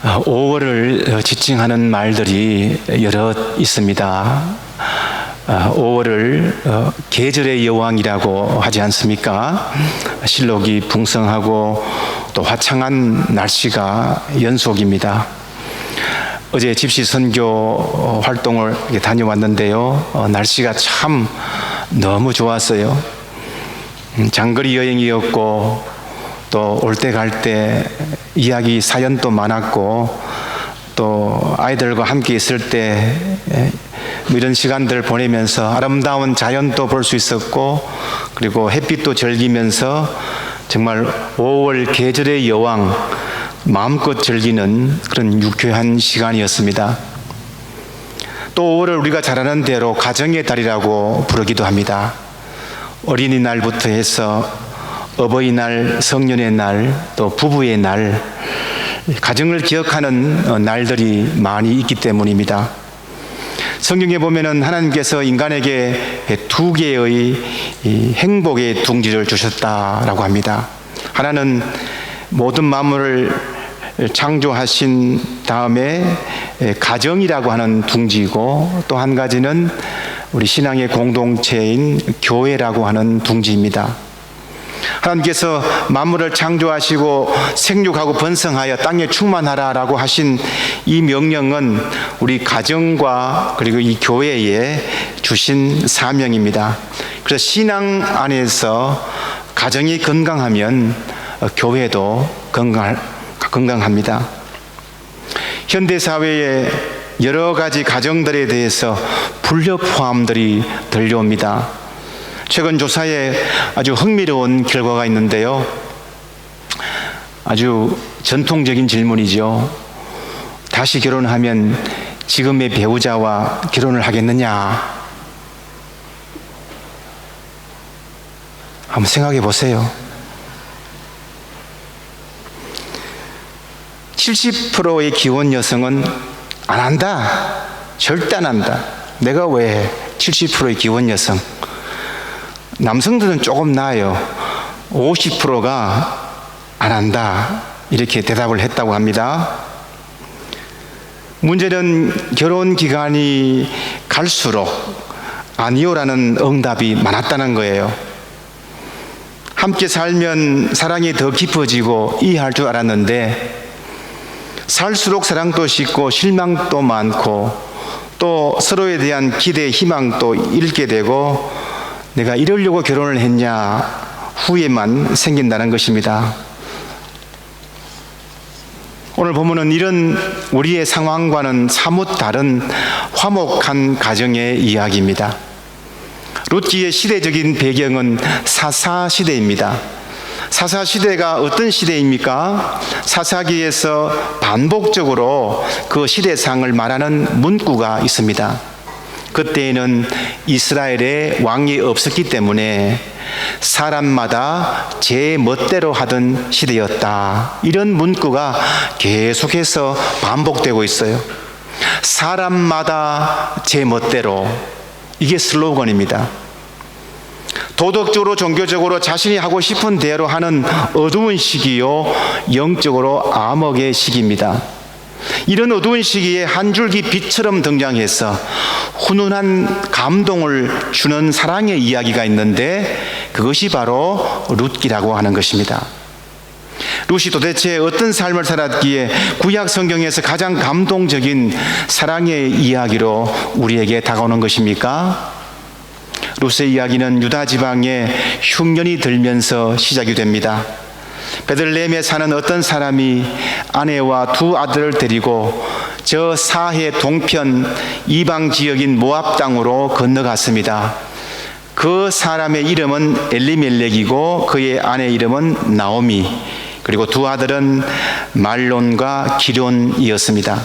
5월을 지칭하는 말들이 여러 있습니다. 5월을 계절의 여왕이라고 하지 않습니까? 실록이 풍성하고 또 화창한 날씨가 연속입니다. 어제 집시 선교 활동을 다녀왔는데요. 날씨가 참 너무 좋았어요. 장거리 여행이었고 또 올 때 갈 때 이야기 사연도 많았고 또 아이들과 함께 있을 때 이런 시간들을 보내면서 아름다운 자연도 볼 수 있었고 그리고 햇빛도 즐기면서 정말 5월 계절의 여왕 마음껏 즐기는 그런 유쾌한 시간이었습니다. 또 5월을 우리가 잘 아는 대로 가정의 달이라고 부르기도 합니다. 어린이날부터 해서 어버이날, 성년의 날, 또 부부의 날, 가정을 기억하는 날들이 많이 있기 때문입니다. 성경에 보면은 하나님께서 인간에게 두 개의 행복의 둥지를 주셨다라고 합니다. 하나는 모든 만물을 창조하신 다음에 가정이라고 하는 둥지이고 또 한 가지는 우리 신앙의 공동체인 교회라고 하는 둥지입니다. 하나님께서 만물을 창조하시고 생육하고 번성하여 땅에 충만하라라고 하신 이 명령은 우리 가정과 그리고 이 교회에 주신 사명입니다. 그래서 신앙 안에서 가정이 건강하면 교회도 건강합니다. 현대사회에 여러 가지 가정들에 대해서 불협화음들이 들려옵니다. 최근 조사에 아주 흥미로운 결과가 있는데요. 아주 전통적인 질문이죠. 다시 결혼하면 지금의 배우자와 결혼을 하겠느냐? 한번 생각해 보세요. 70%의 기혼 여성은 안 한다. 절대 안 한다. 내가 왜 70%의 기혼 여성? 남성들은 조금 나아요. 50%가 안 한다. 이렇게 대답을 했다고 합니다. 문제는 결혼 기간이 갈수록 아니요라는 응답이 많았다는 거예요. 함께 살면 사랑이 더 깊어지고 이해할 줄 알았는데 살수록 사랑도 식고 실망도 많고 또 서로에 대한 기대, 희망도 잃게 되고 내가 이러려고 결혼을 했냐 후회만 생긴다는 것입니다. 오늘 보면은 이런 우리의 상황과는 사뭇 다른 화목한 가정의 이야기입니다. 룻기의 시대적인 배경은 사사시대입니다. 사사시대가 어떤 시대입니까? 사사기에서 반복적으로 그 시대상을 말하는 문구가 있습니다. 그때에는 이스라엘에 왕이 없었기 때문에 사람마다 제 멋대로 하던 시대였다. 이런 문구가 계속해서 반복되고 있어요. 사람마다 제 멋대로. 이게 슬로건입니다. 도덕적으로 종교적으로 자신이 하고 싶은 대로 하는 어두운 시기요, 영적으로 암흑의 시기입니다. 이런 어두운 시기에 한 줄기 빛처럼 등장해서 훈훈한 감동을 주는 사랑의 이야기가 있는데 그것이 바로 룻기라고 하는 것입니다. 룻이 도대체 어떤 삶을 살았기에 구약 성경에서 가장 감동적인 사랑의 이야기로 우리에게 다가오는 것입니까? 룻의 이야기는 유다 지방에 흉년이 들면서 시작이 됩니다. 베들레헴에 사는 어떤 사람이 아내와 두 아들을 데리고 저 사해 동편 이방 지역인 모압 땅으로 건너갔습니다. 그 사람의 이름은 엘리멜렉이고 그의 아내 이름은 나오미, 그리고 두 아들은 말론과 기론이었습니다.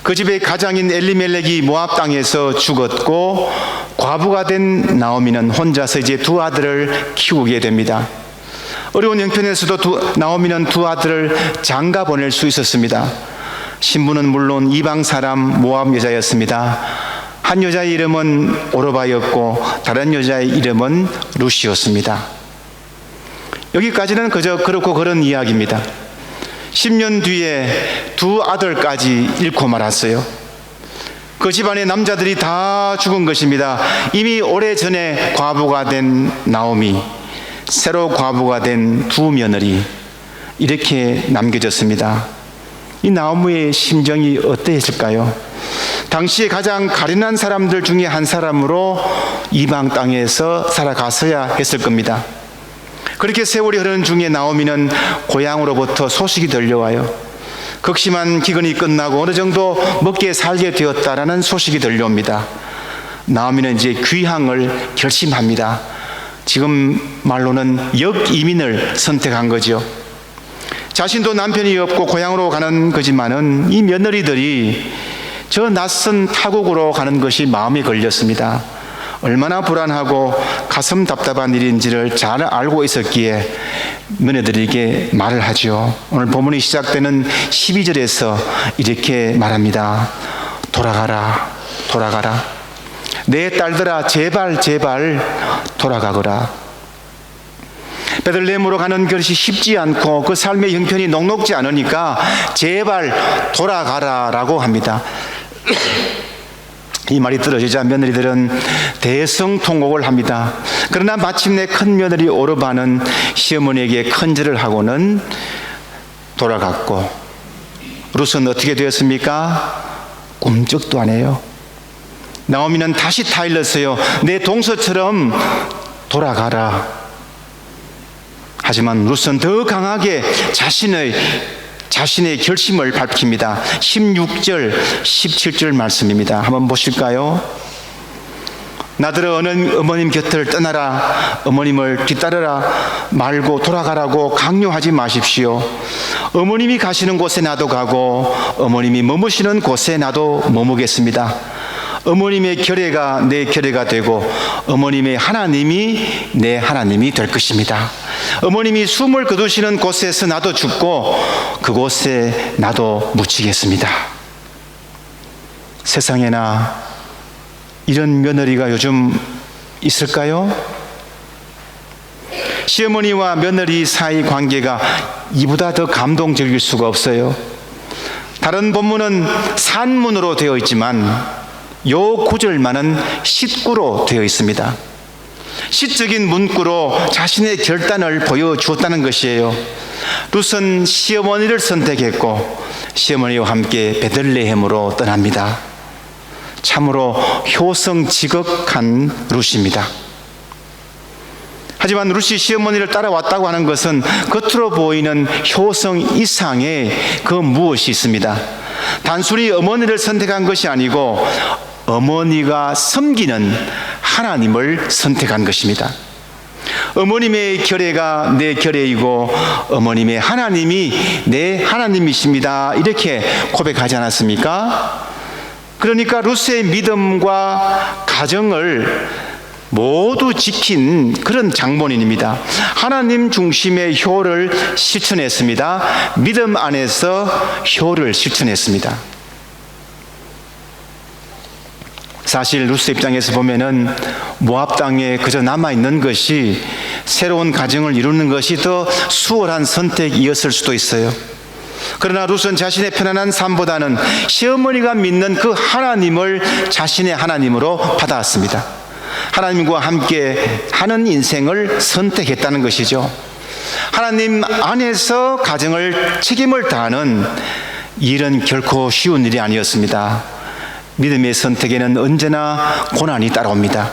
그 집의 가장인 엘리멜렉이 모압 땅에서 죽었고 과부가 된 나오미는 혼자서 이제 두 아들을 키우게 됩니다. 어려운 형편에서도 나오미는 두 아들을 장가 보낼 수 있었습니다. 신부는 물론 이방 사람 모압 여자였습니다. 한 여자의 이름은 오르바였고 다른 여자의 이름은 룻이었습니다. 여기까지는 그저 그렇고 그런 이야기입니다. 10년 뒤에 두 아들까지 잃고 말았어요. 그 집안의 남자들이 다 죽은 것입니다. 이미 오래전에 과부가 된 나오미, 새로 과부가 된 두 며느리, 이렇게 남겨졌습니다. 이 나오미의 심정이 어떠했을까요? 당시에 가장 가련한 사람들 중에 한 사람으로 이방 땅에서 살아갔어야 했을 겁니다. 그렇게 세월이 흐르는 중에 나오미는 고향으로부터 소식이 들려와요. 극심한 기근이 끝나고 어느 정도 먹게 살게 되었다라는 소식이 들려옵니다. 나오미는 이제 귀향을 결심합니다. 지금 말로는 역이민을 선택한 거죠. 자신도 남편이 없고 고향으로 가는 거지만은 이 며느리들이 저 낯선 타국으로 가는 것이 마음에 걸렸습니다. 얼마나 불안하고 가슴 답답한 일인지를 잘 알고 있었기에 며느리들에게 말을 하죠. 오늘 본문이 시작되는 12절에서 이렇게 말합니다. 돌아가라, 돌아가라. 내 딸들아, 제발 제발 돌아가거라. 베들레헴으로 가는 것이 쉽지 않고 그 삶의 형편이 녹록지 않으니까 제발 돌아가라라고 합니다. 이 말이 떨어지자 며느리들은 대성통곡을 합니다. 그러나 마침내 큰 며느리 오르바는 시어머니에게 큰절을 하고는 돌아갔고, 룻은 어떻게 되었습니까? 꿈쩍도 안 해요. 나오미는 다시 타일렀어요. 내 동서처럼 돌아가라. 하지만 룻은 더 강하게 자신의 결심을 밝힙니다. 16절, 17절 말씀입니다. 한번 보실까요? 나더러 어머님 곁을 떠나라, 어머님을 뒤따르라 말고 돌아가라고 강요하지 마십시오. 어머님이 가시는 곳에 나도 가고 어머님이 머무시는 곳에 나도 머무겠습니다. 어머님의 결례가 내 결례가 되고 어머님의 하나님이 내 하나님이 될 것입니다. 어머님이 숨을 거두시는 곳에서 나도 죽고 그곳에 나도 묻히겠습니다. 세상에나 이런 며느리가 요즘 있을까요? 시어머니와 며느리 사이 관계가 이보다 더 감동적일 수가 없어요. 다른 본문은 산문으로 되어 있지만 요 구절만은 시구로 되어 있습니다. 시적인 문구로 자신의 결단을 보여주었다는 것이에요. 룻은 시어머니를 선택했고 시어머니와 함께 베들레헴으로 떠납니다. 참으로 효성지극한 룻입니다. 하지만 룻이 시어머니를 따라왔다고 하는 것은 겉으로 보이는 효성 이상의 그 무엇이 있습니다. 단순히 어머니를 선택한 것이 아니고 어머니가 섬기는 하나님을 선택한 것입니다. 어머님의 결례가 내 결례이고 어머님의 하나님이 내 하나님이십니다. 이렇게 고백하지 않았습니까? 그러니까 룻의 믿음과 가정을 모두 지킨 그런 장본인입니다. 하나님 중심의 효를 실천했습니다. 믿음 안에서 효를 실천했습니다. 사실 룻의 입장에서 보면은 모압 땅에 그저 남아있는 것이 새로운 가정을 이루는 것이 더 수월한 선택이었을 수도 있어요. 그러나 룻은 자신의 편안한 삶보다는 시어머니가 믿는 그 하나님을 자신의 하나님으로 받아왔습니다. 하나님과 함께 하는 인생을 선택했다는 것이죠. 하나님 안에서 가정을 책임을 다하는 일은 결코 쉬운 일이 아니었습니다. 믿음의 선택에는 언제나 고난이 따라옵니다.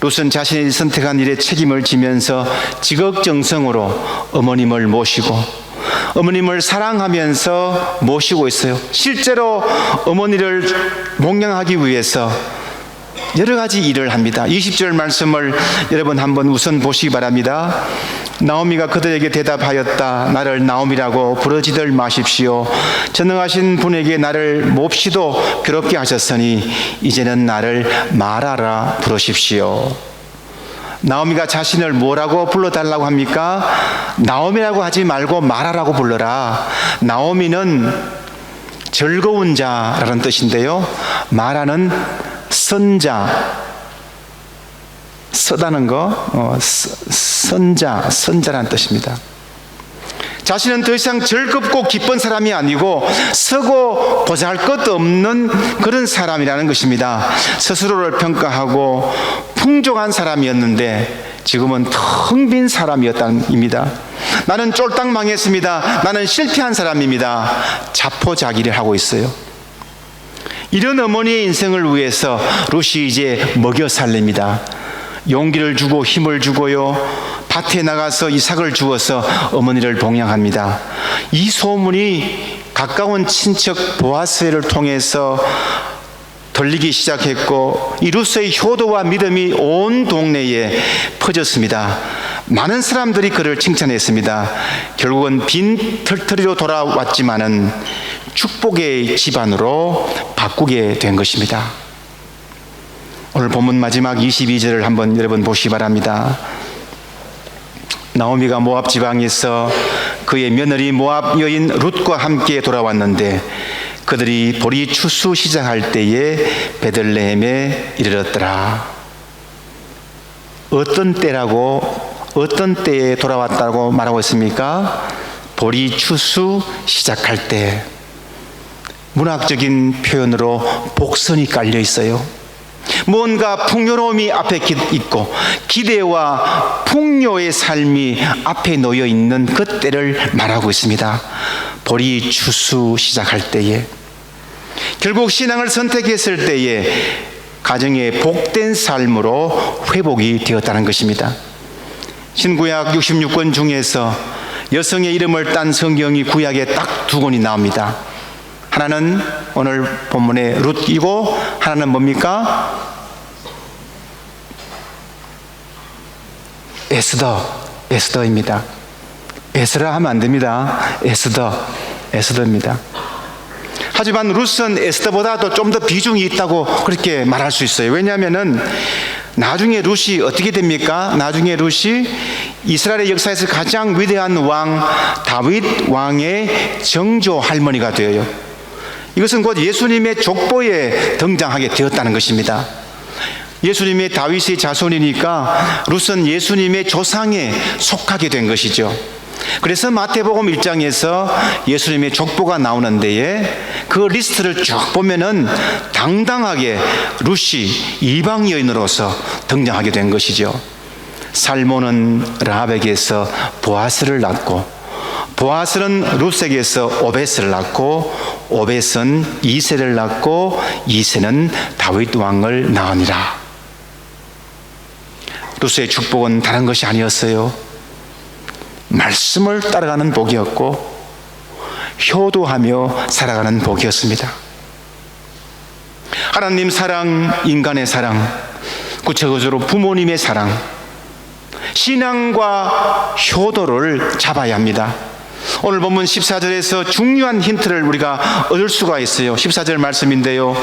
룻은 자신이 선택한 일에 책임을 지면서 지극정성으로 어머님을 모시고 어머님을 사랑하면서 모시고 있어요. 실제로 어머니를 목양하기 위해서 여러 가지 일을 합니다. 20절 말씀을 여러분 한번 우선 보시기 바랍니다. 나오미가 그들에게 대답하였다. 나를 나오미라고 부르지들 마십시오. 전능하신 분에게 나를 몹시도 괴롭게 하셨으니 이제는 나를 마라라 부르십시오. 나오미가 자신을 뭐라고 불러달라고 합니까? 나오미라고 하지 말고 마라라고 불러라. 나오미는 즐거운 자라는 뜻인데요, 마라는 선자, 선자라는 뜻입니다. 자신은 더 이상 즐겁고 기쁜 사람이 아니고 서고 보잘것 없는 그런 사람이라는 것입니다. 스스로를 평가하고 풍족한 사람이었는데 지금은 텅 빈 사람이었답니다. 나는 쫄딱 망했습니다. 나는 실패한 사람입니다. 자포자기를 하고 있어요. 이런 어머니의 인생을 위해서 룻이 이제 먹여 살립니다. 용기를 주고 힘을 주고요, 밭에 나가서 이삭을 주어서 어머니를 동양합니다. 이 소문이 가까운 친척 보아스를 통해서 들리기 시작했고, 이 룻의 효도와 믿음이 온 동네에 퍼졌습니다. 많은 사람들이 그를 칭찬했습니다. 결국은 빈 털터리로 돌아왔지만은 축복의 집안으로 바꾸게 된 것입니다. 오늘 본문 마지막 22절을 한번 여러분 보시기 바랍니다. 나오미가 모압 지방에서 그의 며느리 모압 여인 룻과 함께 돌아왔는데 그들이 보리 추수 시작할 때에 베들레헴에 이르렀더라. 어떤 때에 돌아왔다고 말하고 있습니까? 보리 추수 시작할 때. 문학적인 표현으로 복선이 깔려 있어요. 뭔가 풍요로움이 앞에 있고 기대와 풍요의 삶이 앞에 놓여 있는 그 때를 말하고 있습니다. 보리 추수 시작할 때에, 결국 신앙을 선택했을 때에 가정의 복된 삶으로 회복이 되었다는 것입니다. 신구약 66권 중에서 여성의 이름을 딴 성경이 구약에 딱 두 권이 나옵니다. 하나는 오늘 본문의 룻이고 하나는 뭡니까? 에스더입니다. 에스라 하면 안 됩니다. 에스더입니다. 하지만 룻은 에스더보다도 좀 더 비중이 있다고 그렇게 말할 수 있어요. 왜냐하면은 나중에 룻이 어떻게 됩니까? 나중에 룻이 이스라엘의 역사에서 가장 위대한 왕 다윗 왕의 정조 할머니가 되어요. 이것은 곧 예수님의 족보에 등장하게 되었다는 것입니다. 예수님의 다윗의 자손이니까 룻은 예수님의 조상에 속하게 된 것이죠. 그래서 마태복음 1장에서 예수님의 족보가 나오는 데에 그 리스트를 쭉 보면은 당당하게 룻이 이방 여인으로서 등장하게 된 것이죠. 살몬은 라합에게서 보아스를 낳고, 보아스는 룻에게서 오벳을 낳고, 오벳은 이새를 낳고, 이새는 다윗 왕을 낳으니라. 룻의 축복은 다른 것이 아니었어요. 말씀을 따라가는 복이었고 효도하며 살아가는 복이었습니다. 하나님 사랑, 인간의 사랑, 구체적으로 부모님의 사랑, 신앙과 효도를 잡아야 합니다. 오늘 본문 14절에서 중요한 힌트를 우리가 얻을 수가 있어요. 14절 말씀인데요,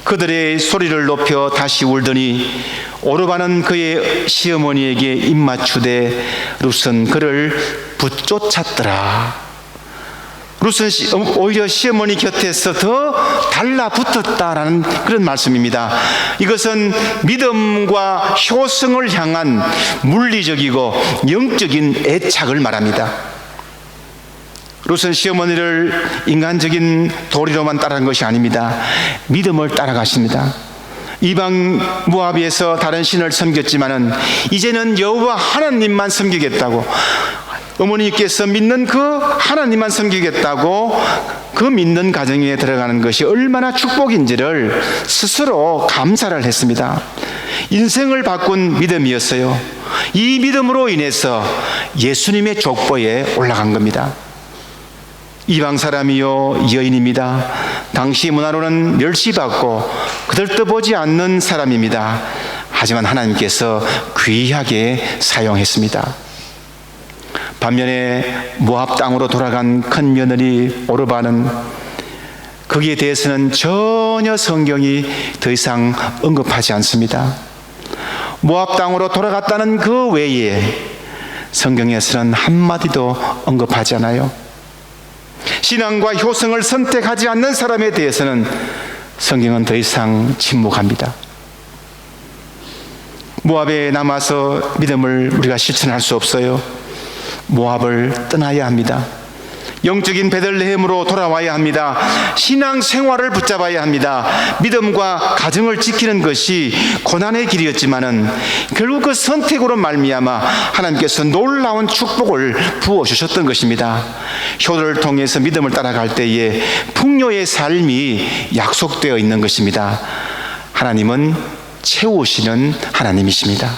그들의 소리를 높여 다시 울더니 오르바는 그의 시어머니에게 입맞추되 룻은 그를 붙쫓았더라. 룻은 오히려 시어머니 곁에서 더 달라붙었다라는 그런 말씀입니다. 이것은 믿음과 효성을 향한 물리적이고 영적인 애착을 말합니다. 룻은 시어머니를 인간적인 도리로만 따라간 것이 아닙니다. 믿음을 따라갔습니다. 이방 모압에서 다른 신을 섬겼지만은 이제는 여호와 하나님만 섬기겠다고, 어머니께서 믿는 그 하나님만 섬기겠다고 그 믿는 가정에 들어가는 것이 얼마나 축복인지를 스스로 감사를 했습니다. 인생을 바꾼 믿음이었어요. 이 믿음으로 인해서 예수님의 족보에 올라간 겁니다. 이방 사람이요 여인입니다. 당시 문화로는 멸시받고 그들떠보지 않는 사람입니다. 하지만 하나님께서 귀하게 사용했습니다. 반면에 모압 땅으로 돌아간 큰 며느리 오르바는, 거기에 대해서는 전혀 성경이 더 이상 언급하지 않습니다. 모압 땅으로 돌아갔다는 그 외에 성경에서는 한마디도 언급하지 않아요. 신앙과 효성을 선택하지 않는 사람에 대해서는 성경은 더 이상 침묵합니다. 모압에 남아서 믿음을 우리가 실천할 수 없어요. 모압을 떠나야 합니다. 영적인 베들레헴으로 돌아와야 합니다. 신앙 생활을 붙잡아야 합니다. 믿음과 가정을 지키는 것이 고난의 길이었지만은 결국 그 선택으로 말미암아 하나님께서 놀라운 축복을 부어주셨던 것입니다. 효도를 통해서 믿음을 따라갈 때에 풍요의 삶이 약속되어 있는 것입니다. 하나님은 채우시는 하나님이십니다.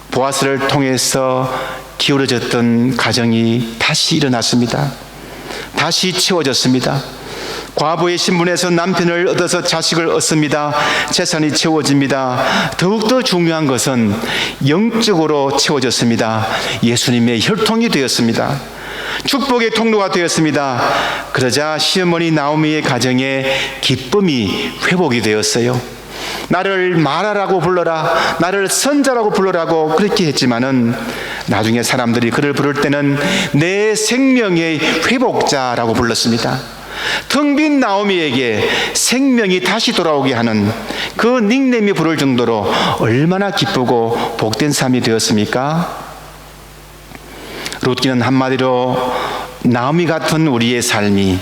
보아스를 통해서 기울어졌던 가정이 다시 일어났습니다. 다시 채워졌습니다. 과부의 신분에서 남편을 얻어서 자식을 얻습니다. 재산이 채워집니다. 더욱더 중요한 것은 영적으로 채워졌습니다. 예수님의 혈통이 되었습니다. 축복의 통로가 되었습니다. 그러자 시어머니 나오미의 가정에 기쁨이 회복이 되었어요. 나를 마라라고 불러라, 나를 선자라고 불러라고 그렇게 했지만은 나중에 사람들이 그를 부를 때는 내 생명의 회복자라고 불렀습니다. 텅 빈 나오미에게 생명이 다시 돌아오게 하는 그 닉네임이 부를 정도로 얼마나 기쁘고 복된 삶이 되었습니까? 룻기는 한마디로 나오미 같은 우리의 삶이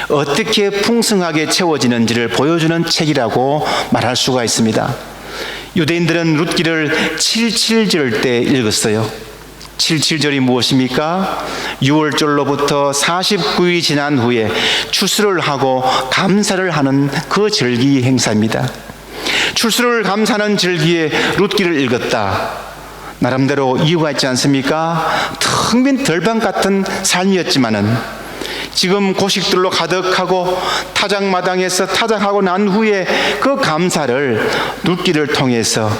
어떻게 풍성하게 채워지는지를 보여주는 책이라고 말할 수가 있습니다. 유대인들은 룻기를 77절 때 읽었어요. 77절이 무엇입니까? 6월절로부터 49일이 지난 후에 추수를 하고 감사를 하는 그 절기 행사입니다. 추수를 감사하는 절기에 룻기를 읽었다. 나름대로 이유가 있지 않습니까? 텅 빈 들방 같은 삶이었지만은 지금 고식들로 가득하고 타작마당에서 타작하고 난 후에 그 감사를 룻기를 통해서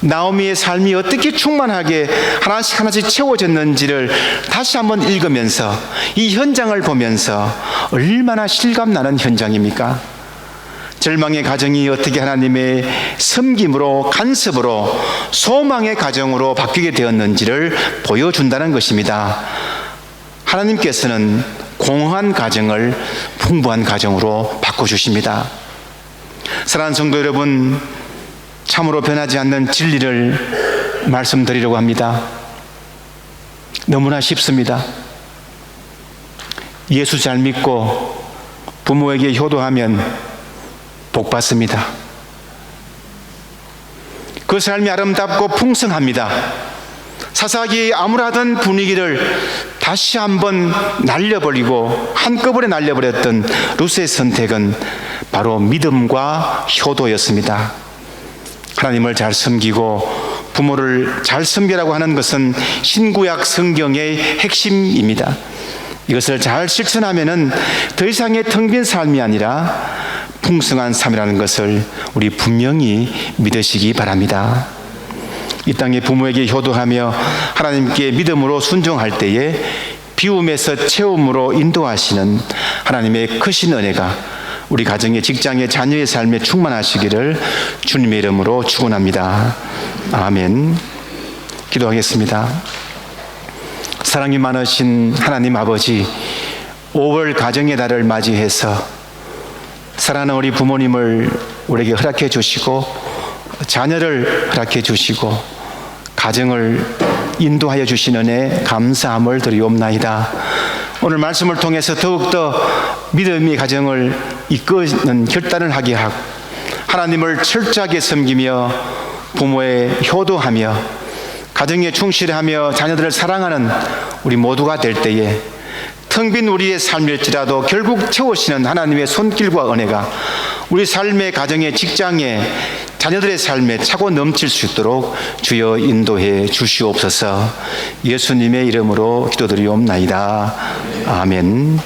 나오미의 삶이 어떻게 충만하게 하나씩 채워졌는지를 다시 한번 읽으면서 이 현장을 보면서 얼마나 실감나는 현장입니까? 절망의 가정이 어떻게 하나님의 섬김으로 간섭으로 소망의 가정으로 바뀌게 되었는지를 보여준다는 것입니다. 하나님께서는 공허한 가정을 풍부한 가정으로 바꿔주십니다. 사랑하는 성도 여러분, 참으로 변하지 않는 진리를 말씀드리려고 합니다. 너무나 쉽습니다. 예수 잘 믿고 부모에게 효도하면 복 받습니다. 그 삶이 아름답고 풍성합니다. 사사기의 암울하던 분위기를 다시 한번 날려버리고 한꺼번에 날려버렸던 룻의 선택은 바로 믿음과 효도였습니다. 하나님을 잘 섬기고 부모를 잘 섬기라고 하는 것은 신구약 성경의 핵심입니다. 이것을 잘 실천하면은 더 이상의 텅 빈 삶이 아니라 풍성한 삶이라는 것을 우리 분명히 믿으시기 바랍니다. 이 땅에 부모에게 효도하며 하나님께 믿음으로 순종할 때에 비움에서 채움으로 인도하시는 하나님의 크신 은혜가 우리 가정의 직장의 자녀의 삶에 충만하시기를 주님의 이름으로 축원합니다. 아멘. 기도하겠습니다. 사랑이 많으신 하나님 아버지, 5월 가정의 달을 맞이해서 사랑하는 우리 부모님을 우리에게 허락해 주시고 자녀를 허락해 주시고 가정을 인도하여 주신 은혜 감사함을 드리옵나이다. 오늘 말씀을 통해서 더욱더 믿음의 가정을 이끄는 결단을 하게 하고 하나님을 철저하게 섬기며 부모에 효도하며 가정에 충실하며 자녀들을 사랑하는 우리 모두가 될 때에 텅 빈 우리의 삶일지라도 결국 채우시는 하나님의 손길과 은혜가 우리 삶의 가정의 직장에 자녀들의 삶에 차고 넘칠 수 있도록 주여 인도해 주시옵소서. 예수님의 이름으로 기도드리옵나이다. 아멘.